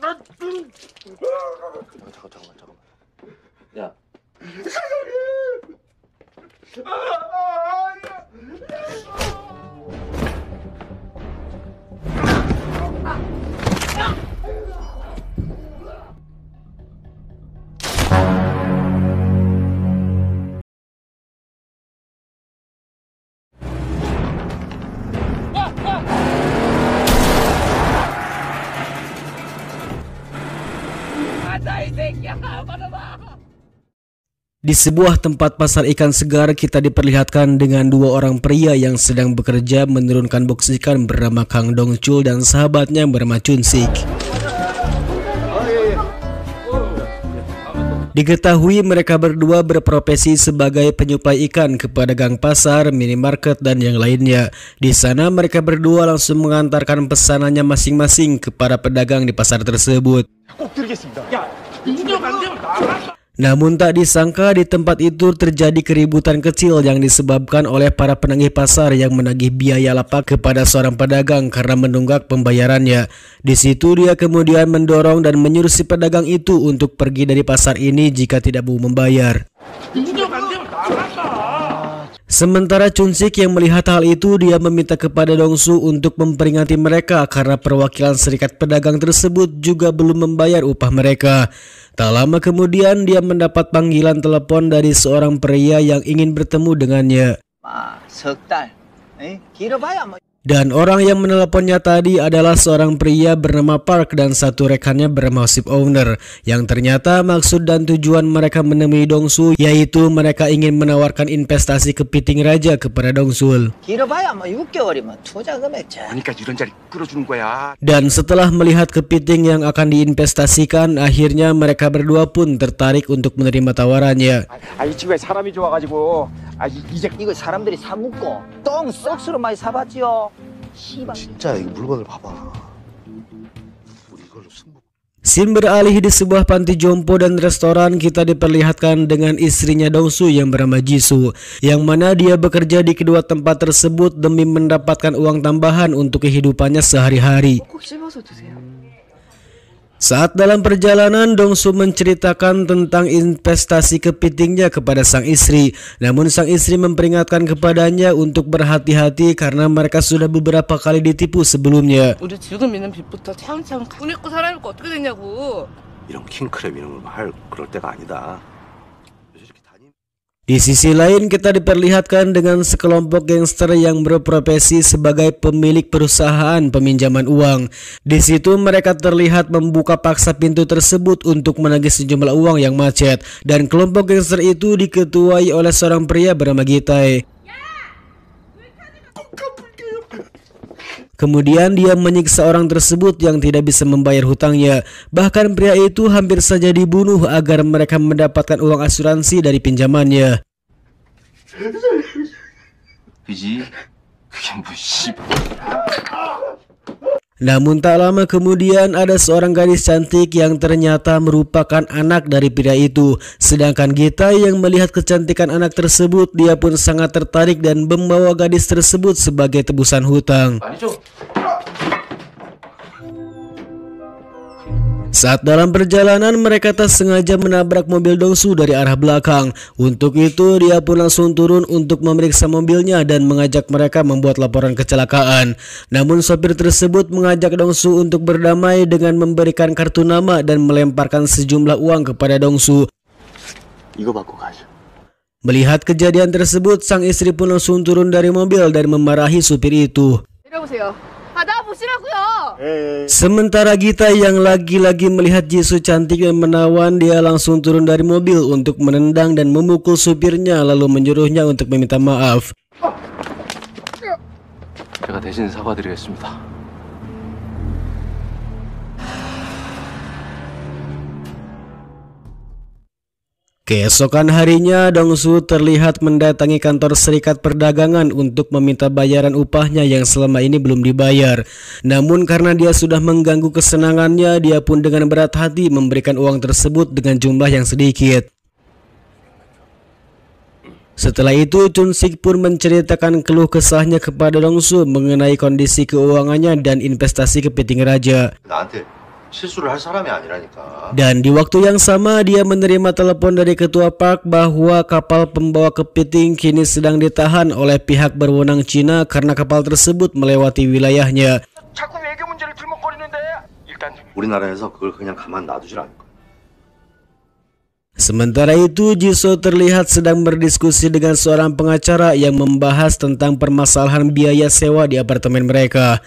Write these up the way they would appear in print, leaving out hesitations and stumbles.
잠깐만. 야. Di sebuah tempat pasar ikan segar kita diperlihatkan dengan dua orang pria yang sedang bekerja menurunkan box ikan bernama Kang Dongchul dan sahabatnya bernama Chun Sik. Diketahui mereka berdua berprofesi sebagai penyuplai ikan ke pedagang pasar, minimarket, dan yang lainnya. Di sana mereka berdua langsung mengantarkan pesanannya masing-masing kepada pedagang di pasar tersebut. Namun tak disangka di tempat itu terjadi keributan kecil yang disebabkan oleh para penagih pasar yang menagih biaya lapak kepada seorang pedagang karena menunggak pembayarannya. Di situ dia kemudian mendorong dan menyuruh si pedagang itu untuk pergi dari pasar ini jika tidak mau membayar. Sementara Chun Sik yang melihat hal itu, dia meminta kepada Dongsu untuk memperingati mereka karena perwakilan serikat pedagang tersebut juga belum membayar upah mereka. Tak lama kemudian dia mendapat panggilan telepon dari seorang pria yang ingin bertemu dengannya. Dan orang yang meneleponnya tadi adalah seorang pria bernama Park dan satu rekannya bernama ship owner, yang ternyata maksud dan tujuan mereka menemui Dongsu yaitu mereka ingin menawarkan investasi kepiting raja kepada Dongsul. Dan setelah melihat kepiting yang akan diinvestasikan, akhirnya mereka berdua pun tertarik untuk menerima tawarannya. Scene beralih di sebuah panti jompo dan restoran. Kita diperlihatkan dengan istrinya Dongsu yang bernama Jisoo, yang mana dia bekerja di kedua tempat tersebut demi mendapatkan uang tambahan untuk kehidupannya sehari-hari. Saat dalam perjalanan, Dongsu menceritakan tentang investasi kepitingnya kepada sang istri. Namun sang istri memperingatkan kepadanya untuk berhati-hati karena mereka sudah beberapa kali ditipu sebelumnya. Di sisi lain kita diperlihatkan dengan sekelompok gangster yang berprofesi sebagai pemilik perusahaan peminjaman uang. Di situ mereka terlihat membuka paksa pintu tersebut untuk menagih sejumlah uang yang macet, dan kelompok gangster itu diketuai oleh seorang pria bernama Gitai. Kemudian dia menyiksa orang tersebut yang tidak bisa membayar hutangnya. Bahkan pria itu hampir saja dibunuh agar mereka mendapatkan uang asuransi dari pinjamannya. Namun tak lama kemudian ada seorang gadis cantik yang ternyata merupakan anak dari pria itu. Sedangkan Gita yang melihat kecantikan anak tersebut, dia pun sangat tertarik dan membawa gadis tersebut sebagai tebusan hutang. Saat dalam perjalanan mereka tak sengaja menabrak mobil Dongsu dari arah belakang. Untuk itu dia pun langsung turun untuk memeriksa mobilnya dan mengajak mereka membuat laporan kecelakaan. Namun sopir tersebut mengajak Dongsu untuk berdamai dengan memberikan kartu nama dan melemparkan sejumlah uang kepada Dongsu. Melihat kejadian tersebut, sang istri pun langsung turun dari mobil dan memarahi supir itu. Sementara Gita yang lagi-lagi melihat Jisoo cantik dan menawan, dia langsung turun dari mobil untuk menendang dan memukul supirnya lalu menyuruhnya untuk meminta maaf. 제가 대신 사과드리겠습니다. Keesokan harinya, Dongsu terlihat mendatangi kantor Serikat Perdagangan untuk meminta bayaran upahnya yang selama ini belum dibayar. Namun karena dia sudah mengganggu kesenangannya, dia pun dengan berat hati memberikan uang tersebut dengan jumlah yang sedikit. Setelah itu, Chun Sik pun menceritakan keluh kesahnya kepada Dongsu mengenai kondisi keuangannya dan investasi kepiting raja. 실수를 할 사람이 아니라니까. Dan di waktu yang sama dia menerima telepon dari ketua park bahwa kapal pembawa kepiting kini sedang ditahan oleh pihak berwenang Cina karena kapal tersebut melewati wilayahnya. 자꾸 외교 문제를 들먹거리는데 일단 우리나라에서 그걸 그냥 가만 놔두질 않을 거야. Sementara itu, Jisoo terlihat sedang berdiskusi dengan seorang pengacara yang membahas tentang permasalahan biaya sewa di apartemen mereka.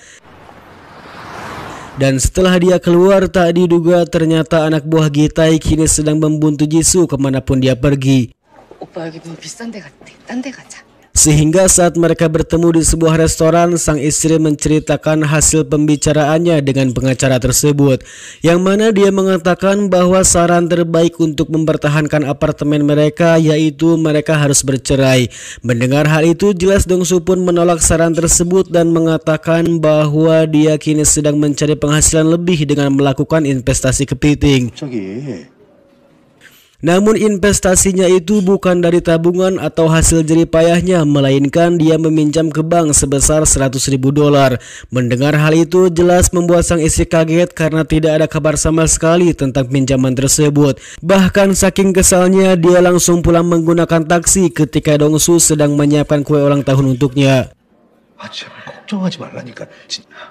Dan setelah dia keluar, tak diduga ternyata anak buah Gitai kini sedang membuntu Jisoo kemanapun dia pergi. 오빠 여기 너무 비싼 데 같아. 딴 데 가자. Sehingga saat mereka bertemu di sebuah restoran, sang istri menceritakan hasil pembicaraannya dengan pengacara tersebut, yang mana dia mengatakan bahwa saran terbaik untuk mempertahankan apartemen mereka yaitu mereka harus bercerai. Mendengar hal itu, jelas Dongsu pun menolak saran tersebut dan mengatakan bahwa dia kini sedang mencari penghasilan lebih dengan melakukan investasi kepiting. Namun investasinya itu bukan dari tabungan atau hasil jeripayahnya, melainkan dia meminjam ke bank sebesar $100.000. Mendengar hal itu jelas membuat sang istri kaget karena tidak ada kabar sama sekali tentang pinjaman tersebut. Bahkan saking kesalnya dia langsung pulang menggunakan taksi ketika Dongsu sedang menyiapkan kue ulang tahun untuknya. 아, 제발 걱정하지 말라니까.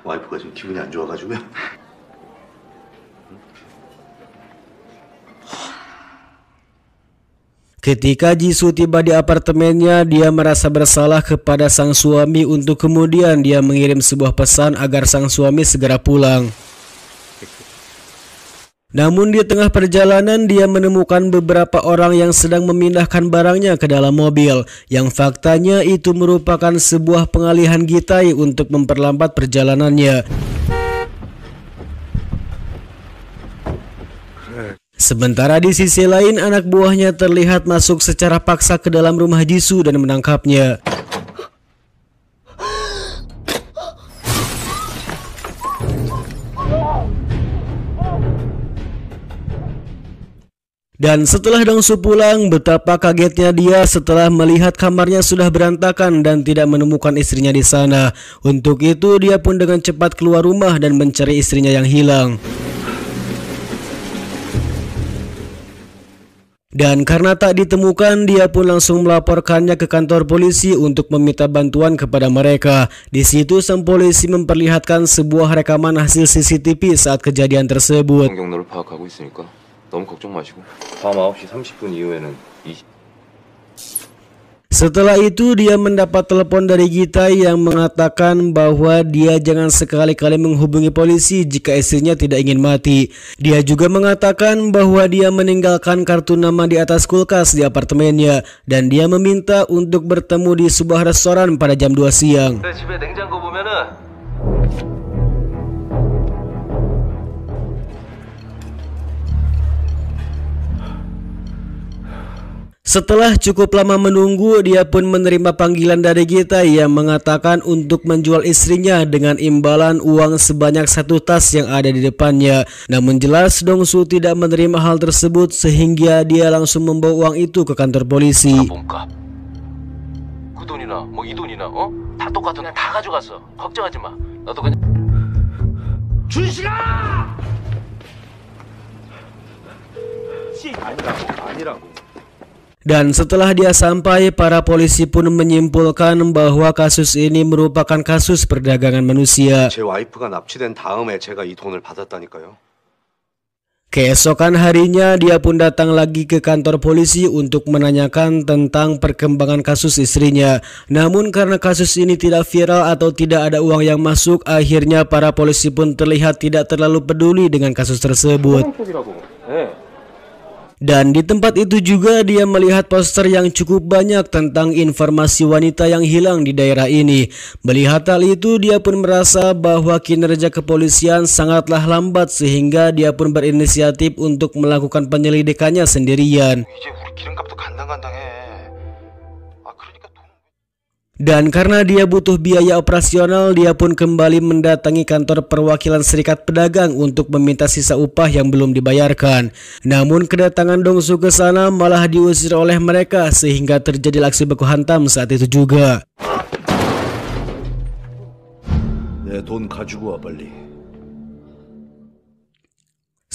와이프가 지금 기분이 안 좋아가지고요. Ketika Jisoo tiba di apartemennya, dia merasa bersalah kepada sang suami untuk kemudian dia mengirim sebuah pesan agar sang suami segera pulang. Namun di tengah perjalanan dia menemukan beberapa orang yang sedang memindahkan barangnya ke dalam mobil, yang faktanya itu merupakan sebuah pengalihan Gitai untuk memperlambat perjalanannya. Sementara di sisi lain, anak buahnya terlihat masuk secara paksa ke dalam rumah Jisoo dan menangkapnya. Dan setelah Dongsu pulang, betapa kagetnya dia setelah melihat kamarnya sudah berantakan dan tidak menemukan istrinya di sana. Untuk itu dia pun dengan cepat keluar rumah dan mencari istrinya yang hilang. Dan karena tak ditemukan, dia pun langsung melaporkannya ke kantor polisi untuk meminta bantuan kepada mereka. Di situ sang polisi memperlihatkan sebuah rekaman hasil CCTV saat kejadian tersebut. 경로를 파악하고 있으니까 너무 걱정 마시고 밤 9시 30분 이후에는 Setelah itu dia mendapat telepon dari Gitai yang mengatakan bahwa dia jangan sekali-kali menghubungi polisi jika istrinya tidak ingin mati. Dia juga mengatakan bahwa dia meninggalkan kartu nama di atas kulkas di apartemennya dan dia meminta untuk bertemu di sebuah restoran pada jam 2 siang. 집에 냉장고 보면은 Setelah cukup lama menunggu, dia pun menerima panggilan dari Gitai yang mengatakan untuk menjual istrinya dengan imbalan uang sebanyak 1 tas yang ada di depannya. Namun jelas Dongsu tidak menerima hal tersebut sehingga dia langsung membawa uang itu ke kantor polisi. 몸값 그 돈이나 뭐 이 돈이나 다 똑같아. 그냥 다 가져갔어. 걱정하지 마. 나도 그냥 준식아! 아니라고. Dan setelah dia sampai, para polisi pun menyimpulkan bahwa kasus ini merupakan kasus perdagangan manusia. 제 와이프가 납치된 다음에 제가 이 돈을 받았다니까요. Keesokan harinya dia pun datang lagi ke kantor polisi untuk menanyakan tentang perkembangan kasus istrinya. Namun karena kasus ini tidak viral atau tidak ada uang yang masuk, akhirnya para polisi pun terlihat tidak terlalu peduli dengan kasus tersebut. Dan di tempat itu juga dia melihat poster yang cukup banyak tentang informasi wanita yang hilang di daerah ini. Melihat hal itu, dia pun merasa bahwa kinerja kepolisian sangatlah lambat sehingga dia pun berinisiatif untuk melakukan penyelidikannya sendirian. 이제 우리 기름값도 간당간당해. Dan karena dia butuh biaya operasional, dia pun kembali mendatangi kantor perwakilan Serikat Pedagang untuk meminta sisa upah yang belum dibayarkan. Namun kedatangan Dongsu ke sana malah diusir oleh mereka sehingga terjadi aksi baku hantam saat itu juga. 내 돈 가지고 와 빨리.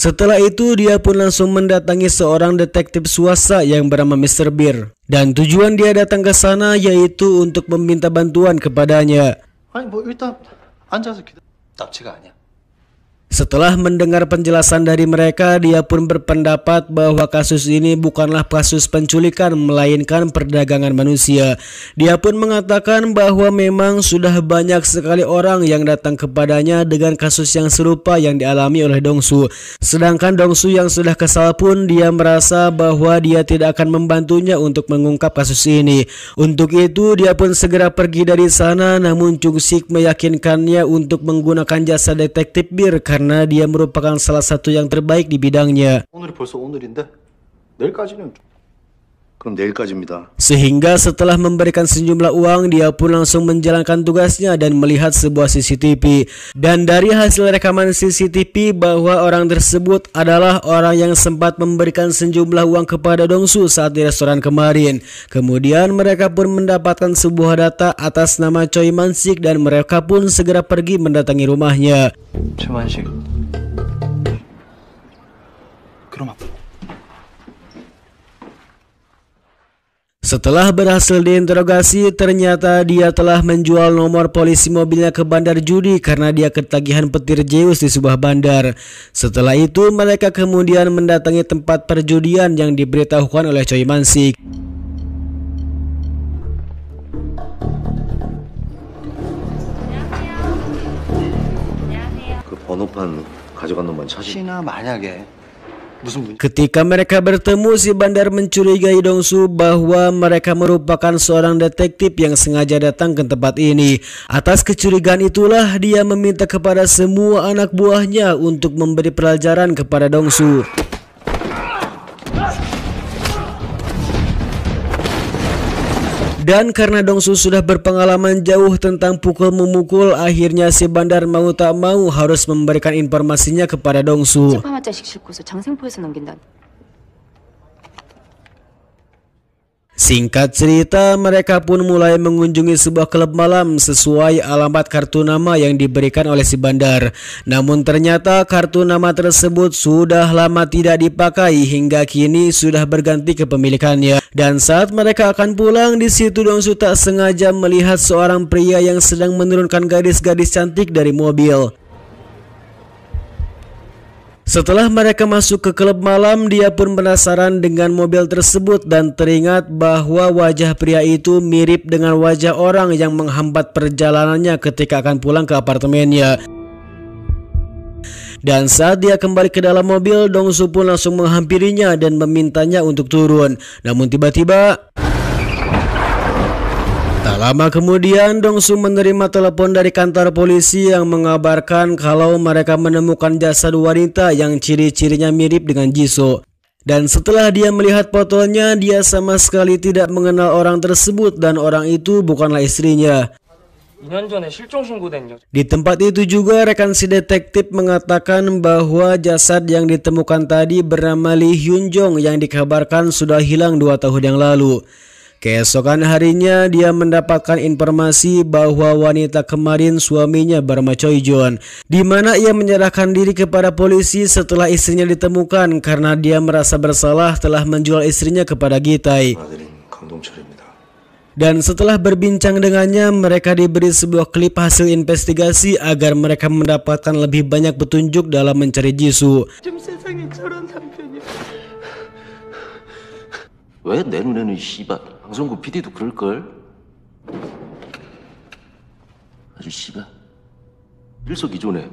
Setelah itu dia pun langsung mendatangi seorang detektif swasta yang bernama Mr. Beer. Dan tujuan dia datang ke sana yaitu untuk meminta bantuan kepadanya. 아니 뭐 일단 앉아서 기다려. 납치가 아니야. Setelah mendengar penjelasan dari mereka, dia pun berpendapat bahwa kasus ini bukanlah kasus penculikan, melainkan perdagangan manusia. Dia pun mengatakan bahwa memang sudah banyak sekali orang yang datang kepadanya dengan kasus yang serupa yang dialami oleh Dongsu. Sedangkan Dongsu yang sudah kesal pun dia merasa bahwa dia tidak akan membantunya untuk mengungkap kasus ini. Untuk itu dia pun segera pergi dari sana, namun Chung Sik meyakinkannya untuk menggunakan jasa detektif Bir karena dia merupakan salah satu yang terbaik di bidangnya. 오늘이 벌써 오늘인데 내일까지는 그럼 내일까지입니다. Sehingga setelah memberikan sejumlah uang, dia pun langsung menjalankan tugasnya dan melihat sebuah CCTV. Dan dari hasil rekaman CCTV bahwa orang tersebut adalah orang yang sempat memberikan sejumlah uang kepada Dongsu saat di restoran kemarin. Kemudian mereka pun mendapatkan sebuah data atas nama Choi Man-sik dan mereka pun segera pergi mendatangi rumahnya. 최만식. 그럼 Setelah berhasil diinterogasi, ternyata dia telah menjual nomor polisi mobilnya ke bandar judi karena dia ketagihan petir Zeus di sebuah bandar. Setelah itu, mereka kemudian mendatangi tempat perjudian yang diberitahukan oleh Choi Man-sik. 그 번호판 가져간 놈만 혹시나 만약에 무슨 Ketika mereka bertemu, si bandar mencurigai Dongsu bahwa mereka merupakan seorang detektif yang sengaja datang ke tempat ini. Atas kecurigaan itulah dia meminta kepada semua anak buahnya untuk memberi pelajaran kepada Dongsu. Dan karena Dongsu sudah berpengalaman jauh tentang pukul-memukul, akhirnya si bandar mau tak mau harus memberikan informasinya kepada Dongsu. 18마짜씩 싣고서 장생포에서 넘긴다. Singkat cerita, mereka pun mulai mengunjungi sebuah klub malam sesuai alamat kartu nama yang diberikan oleh si bandar. Namun ternyata kartu nama tersebut sudah lama tidak dipakai hingga kini sudah berganti kepemilikannya. Dan saat mereka akan pulang, di situ Dongsu tak sengaja melihat seorang pria yang sedang menurunkan gadis-gadis cantik dari mobil. Setelah mereka masuk ke klub malam, dia pun penasaran dengan mobil tersebut dan teringat bahwa wajah pria itu mirip dengan wajah orang yang menghambat perjalanannya ketika akan pulang ke apartemennya. Dan saat dia kembali ke dalam mobil, Dongsu pun langsung menghampirinya dan memintanya untuk turun. Namun tiba-tiba, tak lama kemudian Dongsu menerima telepon dari kantor polisi yang mengabarkan kalau mereka menemukan jasad wanita yang ciri-cirinya mirip dengan Jisoo. Dan setelah dia melihat fotonya, dia sama sekali tidak mengenal orang tersebut dan orang itu bukanlah istrinya. 2년 전에 실종 신고된 여자. Di tempat itu juga rekan si detektif mengatakan bahwa jasad yang ditemukan tadi bernama Lee Hyun Jong yang dikabarkan sudah hilang 2 tahun yang lalu. Keesokan harinya dia mendapatkan informasi bahwa wanita kemarin suaminya bernama Choi Jon, di mana ia menyerahkan diri kepada polisi setelah istrinya ditemukan karena dia merasa bersalah telah menjual istrinya kepada Gitai. Dan setelah berbincang dengannya, mereka diberi sebuah klip hasil investigasi agar mereka mendapatkan lebih banyak petunjuk dalam mencari Jisoo. 왜 내 눈에는 씨발 방송국 PD도 그럴걸? 아주 씨발 일석이조네.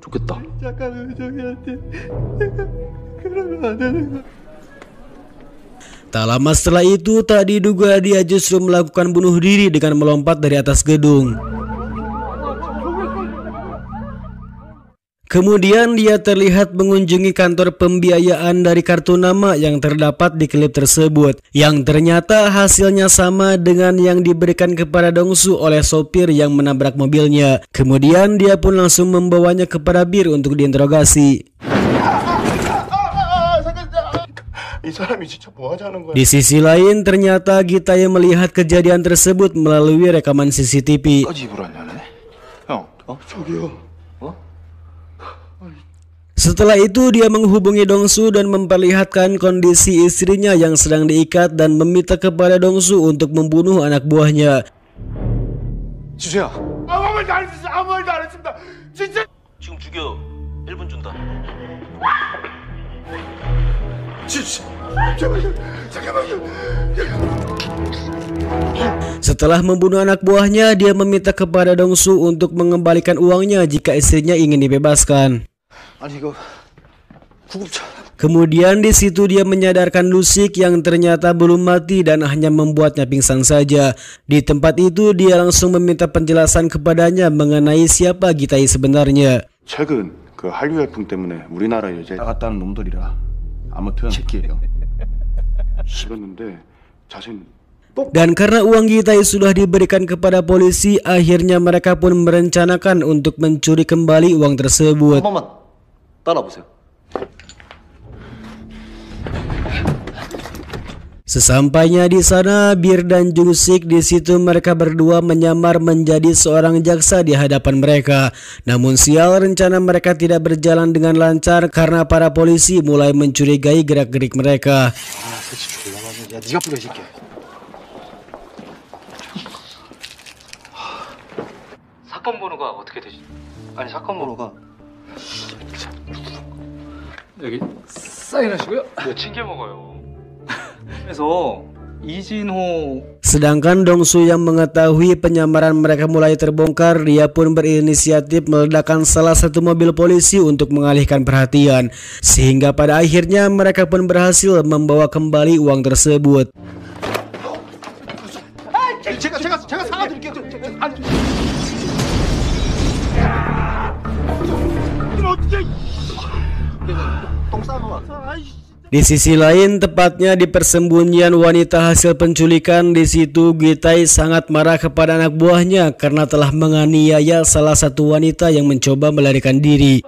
좋겠다. Tak lama setelah itu, tak diduga dia justru melakukan bunuh diri dengan melompat dari atas gedung. Kemudian dia terlihat mengunjungi kantor pembiayaan dari kartu nama yang terdapat di klip tersebut, yang ternyata hasilnya sama dengan yang diberikan kepada Dongsu oleh sopir yang menabrak mobilnya. Kemudian dia pun langsung membawanya kepada Bir untuk diinterogasi. Di sisi lain, ternyata Gitai melihat kejadian tersebut melalui rekaman CCTV. Setelah itu dia menghubungi Dongsu dan memperlihatkan kondisi istrinya yang sedang diikat dan meminta kepada Dongsu untuk membunuh anak buahnya. 지수야. 아무 말도 안 했습니다. 아무 말도 안 했습니다. 진짜. 지금 죽여. 1분 준다. Setelah membunuh anak buahnya, dia meminta kepada Dongsu untuk mengembalikan uangnya jika istrinya ingin dibebaskan. 아니 이거 구급차. Kemudian di situ dia menyadarkan Lusik yang ternyata belum mati dan hanya membuatnya pingsan saja. Di tempat itu dia langsung meminta penjelasan kepadanya mengenai siapa Gitai sebenarnya. 최근 그 한류 열풍 때문에 우리나라 여자에 나갔다는 놈들이라 아무 표현 새끼예요. 식었는데 자신 Dan karena uang Gitai sudah diberikan kepada polisi, akhirnya mereka pun merencanakan untuk mencuri kembali uang tersebut. 한 번만 따라 보세요. Sesampainya di sana, Bir dan Jungsik di situ mereka berdua menyamar menjadi seorang jaksa di hadapan mereka. Namun sial, rencana mereka tidak berjalan dengan lancar karena para polisi mulai mencurigai gerak-gerik mereka. 야 네가 뿌려 이 새끼. 사건 번호가 어떻게 되지? 아니 사건 번호가 여기 사인하시고요. 몇 개 먹어요. 그래서 이진호. Sedangkan Dongsu yang mengetahui penyamaran mereka mulai terbongkar, dia pun berinisiatif meledakkan salah satu mobil polisi untuk mengalihkan perhatian. Sehingga pada akhirnya mereka pun berhasil membawa kembali uang tersebut. 제가 사과드릴게요. 똥 싸놓아. Di sisi lain, tepatnya di persembunyian wanita hasil penculikan, di situ Gitai sangat marah kepada anak buahnya karena telah menganiaya salah satu wanita yang mencoba melarikan diri.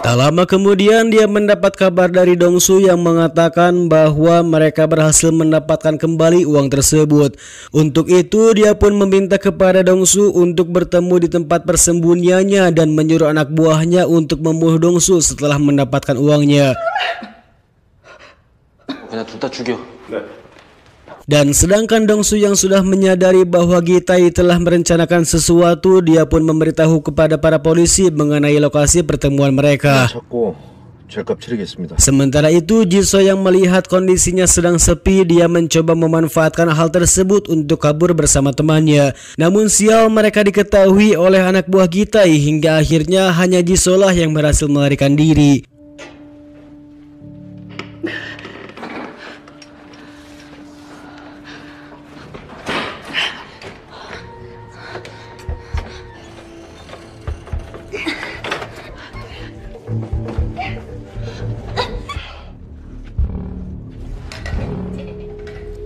Tak lama kemudian dia mendapat kabar dari Dongsu yang mengatakan bahwa mereka berhasil mendapatkan kembali uang tersebut. Untuk itu dia pun meminta kepada Dongsu untuk bertemu di tempat persembunyiannya dan menyuruh anak buahnya untuk membunuh Dongsu setelah mendapatkan uangnya. 그냥 둘 다 죽여. Dan sedangkan Dongsu yang sudah menyadari bahwa Gitai telah merencanakan sesuatu, dia pun memberitahu kepada para polisi mengenai lokasi pertemuan mereka. 찾고 죄값 치르겠습니다. Sementara itu, Jisoo yang melihat kondisinya sedang sepi, dia mencoba memanfaatkan hal tersebut untuk kabur bersama temannya. Namun sial, mereka diketahui oleh anak buah Gitai hingga akhirnya hanya Jisoo lah yang berhasil melarikan diri.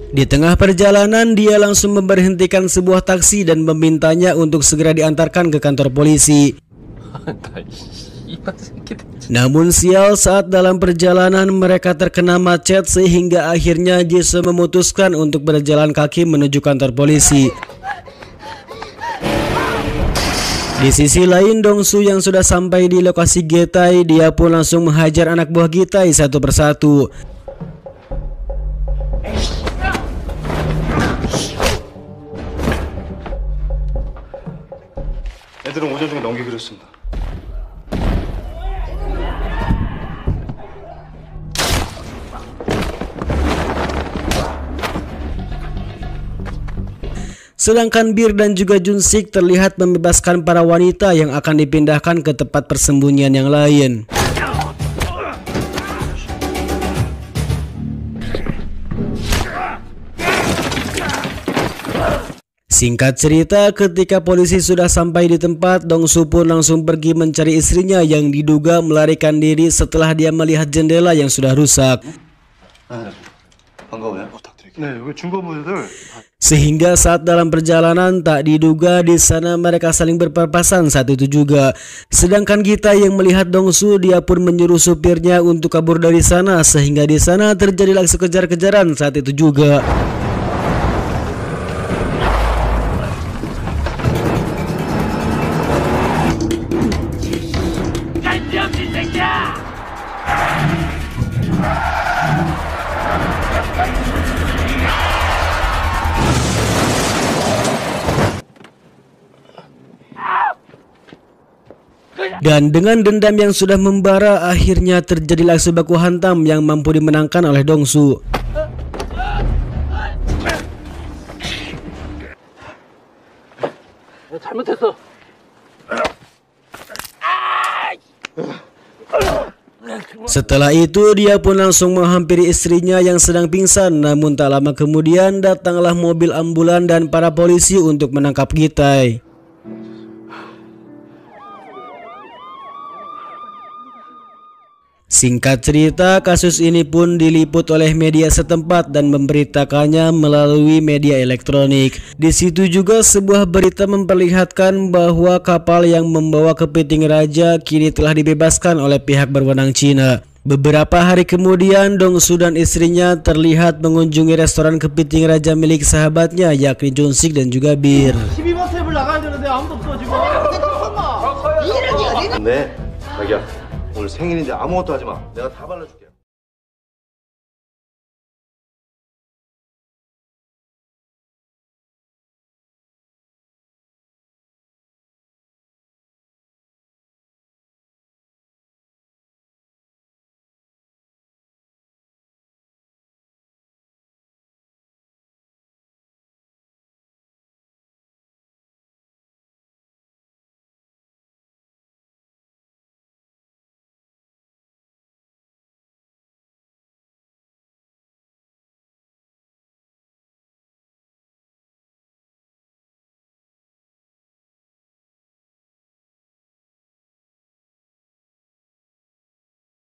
Di tengah perjalanan, dia langsung memberhentikan sebuah taksi dan memintanya untuk segera diantarkan ke kantor polisi. Namun sial, saat dalam perjalanan mereka terkena macet sehingga akhirnya Jisoo memutuskan untuk berjalan kaki menuju kantor polisi. Di sisi lain, Dongsu yang sudah sampai di lokasi Gitai, dia pun langsung menghajar anak buah Gitai satu persatu. 애들은 오전 중에 넘기기로 했습니다. Sedangkan Bir dan juga Jungsik terlihat membebaskan para wanita yang akan dipindahkan ke tempat persembunyian yang lain. Singkat cerita, ketika polisi sudah sampai di tempat, Dongsu pun langsung pergi mencari istrinya yang diduga melarikan diri setelah dia melihat jendela yang sudah rusak. 반가워요. 부탁드릴게요. 네, 여기 중고모들 Sehingga saat dalam perjalanan tak diduga di sana mereka saling berpapasan saat itu juga. Sedangkan Gitai yang melihat Dongsu, dia pun menyuruh supirnya untuk kabur dari sana sehingga di sana terjadi aksi kejar-kejaran saat itu juga. Dan dengan dendam yang sudah membara, akhirnya terjadilah sebuah baku hantam yang mampu dimenangkan oleh Dongsu. 잘못했어. Setelah itu dia pun langsung menghampiri istrinya yang sedang pingsan, namun tak lama kemudian datanglah mobil ambulan dan para polisi untuk menangkap Gitai. Singkat cerita, kasus ini pun diliput oleh media setempat dan memberitakannya melalui media elektronik. Di situ juga sebuah berita memperlihatkan bahwa kapal yang membawa kepiting raja kini telah dibebaskan oleh pihak berwenang Cina. Beberapa hari kemudian, Dongsu dan istrinya terlihat mengunjungi restoran kepiting raja milik sahabatnya, yakni Junsik dan juga Bir. 근데 자기야 오늘 생일인데 아무것도 하지 마. 내가 다 발라줄게.